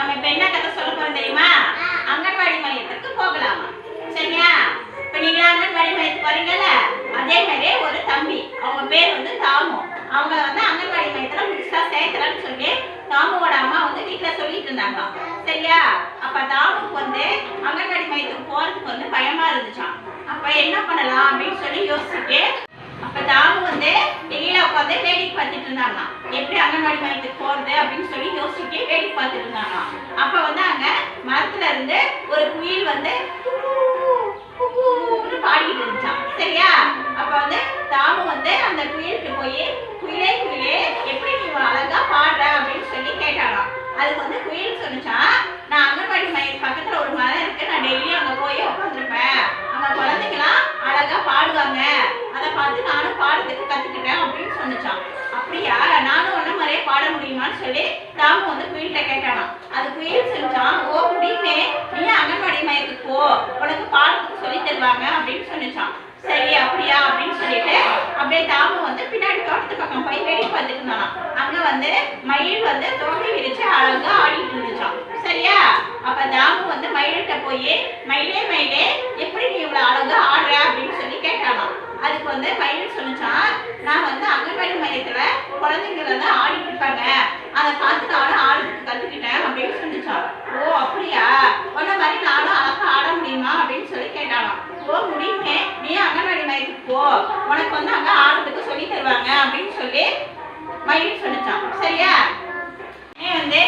நம்ம இப்ப என்ன கதை சொல்ல போறோம் தெரியுமா? அங்கன்வாடி மையத்துக்கு போகலாமா? சரியா? இப்ப நீங்க அங்கன்வாடி மையத்துக்கு வரீங்கல்ல, அதே மாதிரி ஒரு தம்பி, அவங்க பேர் வந்து தாமு. அவங்க வந்து அங்கன்வாடி மையத்துல புதுசா சேர்க்கலாம்னு சொல்லி தாமுவோட அம்மா வந்து வீட்டுல சொல்லிட்டு இருந்தாங்க. சரியா? அப்ப தாமுக்கு வந்து அங்கன்வாடி மையத்துக்கு போறதுக்கு வந்து பயமா இருந்துச்சான். அப்ப என்ன பண்ணலாம் அப்படின்னு சொல்லி யோசிச்சுட்டு, அப்ப தாமு வந்து வெளியில உட்காந்து வேடிக்கை பார்த்துட்டு இருந்தாங்க. எப்படி அங்கன்வாடி மையத்துக்கு போறது அப்படின்னு சொல்லி யோசிச்சுட்டு வேடிக்கை பார்த்துட்டு இருந்தாங்க. அப்ப வந்து அங்க மரத்துல இருந்து ஒரு குயில் வந்து பாடிட்டு இருந்துச்சான். சரியா? அப்ப வந்து தாமு வந்து அந்த குயிலுக்கு போய், குயிலே குயிலே எப்படி நீ அழகா பாடுற அப்படின்னு சொல்லி கேட்டாராம். அதுக்கு வந்து குயில் சொன்னிச்சான், நான் அங்கன்வாடி மையம் பக்கத்துல ஒரு மரம் இருக்கு, நான் டெய்லியும் அங்க போய் உட்காந்துருப்பேன், அங்க குழந்தைங்களாம் அழகா பாடுவாங்க, அதை பார்த்து நானும் பாடுறதுக்கு கத்துக்கிட்டேன் அப்படின்னு சொன்னிச்சான். அப்படியா, நானும் ஒன்ன மாதிரியே பாட முடியுமான்னு சொல்லி தாமு வந்து குயில்கிட்ட கேட்டானாம். அது குயில் சொல்லிச்சான், ஓ முடியுமே, நீ அங்கன்வாடி மையத்துக்கு போ, உனக்கு பாடத்துக்கு சொல்லி தருவாங்க அப்படின்னு சொன்னிச்சான். சரி அப்படியா அப்படின்னு சொல்லிட்டு அப்படியே தாமு வந்து பின்னாடி தோட்டத்து பக்கம் போய் வேடிக்கை பார்த்துட்டு இருந்தான். அங்க வந்து மயில் வந்து தோகை விரிச்சு அழகா ஆடிட்டு இருந்துச்சான். சரியா? அப்ப தாமு வந்து மயில்கிட்ட போய், மயிலே மயிலே எப்படி நீ இவ்வளவு அழகா ஆடுற அப்படின்னு சொல்லி கேட்டானாம். அதுக்கு வந்து மயில் சொன்னிச்சான், நான் வந்து அங்கன்வாடி மையத்துல குழந்தைங்க வந்து ஆடிட்டு இருப்பாங்க, அதை பார்த்து நானும் ஆடுறதுக்கு கத்துக்கிட்டேன் அப்படின்னு சொன்னிச்சான். ஓ அப்படியா, உன்ன மாதிரி நானும் அழகா ஆட முடியுமா அப்படின்னு சொல்லி கேட்டானாம். ஓ முடியுமே, நீ அங்கன்வாடி மையத்துக்கு போ, உனக்கு வந்து அங்க ஆடுறதுக்கு சொல்லி தருவாங்க அப்படின்னு சொல்லி மயில் சொன்னிச்சான். சரியா? வந்து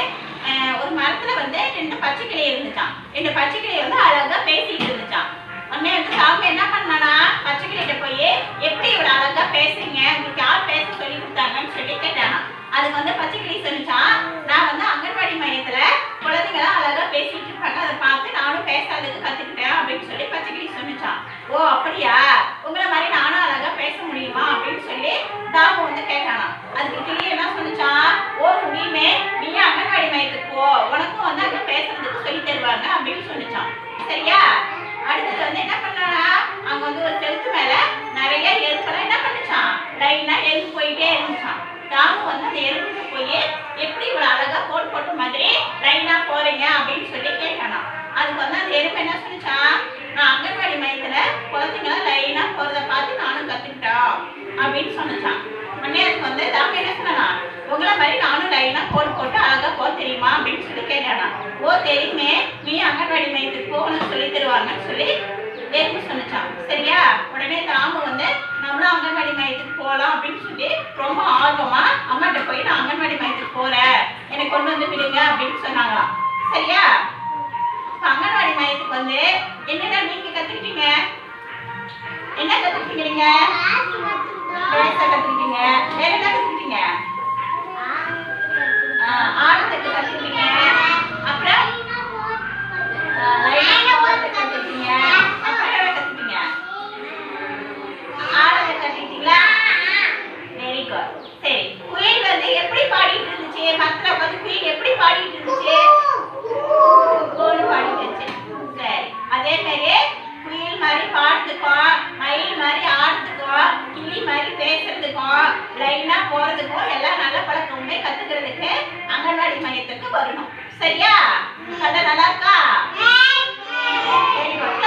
ஒரு மரத்துல வந்து 2 பச்சை கிளி இருந்துச்சான். 2 பச்சை கிளி வந்து அழகா பேசிட்டு இருந்துச்சான். உடனே வந்து தாமு என்ன பண்ணானா, பச்சை கிளிகிட்ட போய், எப்படி இவ்வளவு அழகா பேசுறீங்க, உங்களுக்கு யார் பேச சொல்லி கொடுத்தாங்கன்னு சொல்லி கேட்டானா. அதுக்கு வந்து பச்சை கிளி சொன்னிச்சான், நான் வந்து அங்கன்வாடி மையத்துல குழந்தைங்களாம் அழகா பேசிட்டு இருப்பாங்க, அதை பார்த்து நானும் பேசாததுக்கு கத்துக்கிட்டேன் அப்படின்னு சொல்லி பச்சை கிளி சொன்னிச்சான். ஓ அப்படியா, உங்களை மாதிரி நானும் அழகா பேச முடியுமா அப்படின்னு சொல்லி தாமு வந்து கேட்டானா. அதுக்கு கிளி என்ன சொன்னிச்சான், ஓ முடியுமே, நீ அங்கன்வாடி மையத்துக்கு போ, உனக்கும் வந்து அங்க பேசுறதுக்கு சொல்லி தருவாங்க அப்படின்னு சொன்னிச்சான். சரியா? அடுத்தது வந்து என்ன பண்ணானா, அங்க வந்து ஒரு செவுத்து மேல நிறைய எறும்பெல்லாம் என்ன பண்ணிச்சான், லைனா எறும்பு போயிட்டே இருந்துச்சான். தாமு வந்து அந்த எறும்புக்கு போய், எப்படி இவ்வளவு அழகா கோட் போட்ட மாதிரி லைனா போறீங்க அப்படின்னு சொல்லி கேட்டானா. அதுக்கு வந்து அந்த எறும்பு என்ன சொன்னிச்சான், நான் அங்கன்வாடி மையத்துல குழந்தைங்களாம் லைனா போறதை பார்த்து நானும் கத்துக்கிட்டோம் அப்படின்னு சொன்னிச்சான். உடனே அதுக்கு வந்து தாமு என்ன சொன்னா, உங்களை மாதிரி நானும் லைனா கோட் போட்டு அழகா போக தெரியுமா அப்படின்னு சொல்லி கேட்டானா. ஓ தெரியுமே, நீ அங்கன்வாடி மையத்துக்கு போகணும்னு சொல்லி தருவாங்கன்னு சொல்லி எறும்பு சொன்னிச்சான். சரியா? உடனே தாமு வந்து நம்மளும் அங்கன்வாடி மையத்துக்கு போகலாம் அப்படின்னு சொல்லி ரொம்ப ஆர்வமா அம்மாட்ட போய், நான் அங்கன்வாடி மையத்துக்கு போறேன், எனக்கு கொண்டு வந்து விடுங்க அப்படின்னு சொன்னாங்களாம். சரியா? அங்கன்வாடி மையத்துக்கு வந்து என்னென்ன நீங்க கத்துக்கிட்டீங்க, என்ன கத்துக்கிட்டீங்க? நீங்க பேச கத்துக்கிட்டீங்க, வேற என்ன கத்துக்கிட்டீங்க? ஆடத்துக்கு கத்துக்கிட்டீங்க, அப்புறம் கத்துக்கிட்டீங்க, அப்புறம் என்ன கத்துக்கிட்டீங்க? ஆடத்தை கத்துக்கிட்டீங்களா? Very good. சரி, குயில் வந்து எப்படி பாடிட்டு இருந்துச்சு, மரத்துல உட்காந்து குயில் எப்படி பாடிட்டு இருந்துச்சு, பாடிட்டு இருந்துச்சு. சரி, அதே மாதிரி குயில் மாதிரி பாடுறதுக்கும், மயில் மாதிரி ஆடுறதுக்கும், கிளி மாதிரி பேசுறதுக்கும், லைனா போறதுக்கும் எல்லாம் நல்ல பழக்கமுமே கத்துக்கிறதுக்கு அங்கன்வாடி மையத்துக்கு வரணும். சரியா? கதை நல்லா இருக்கா? Very good.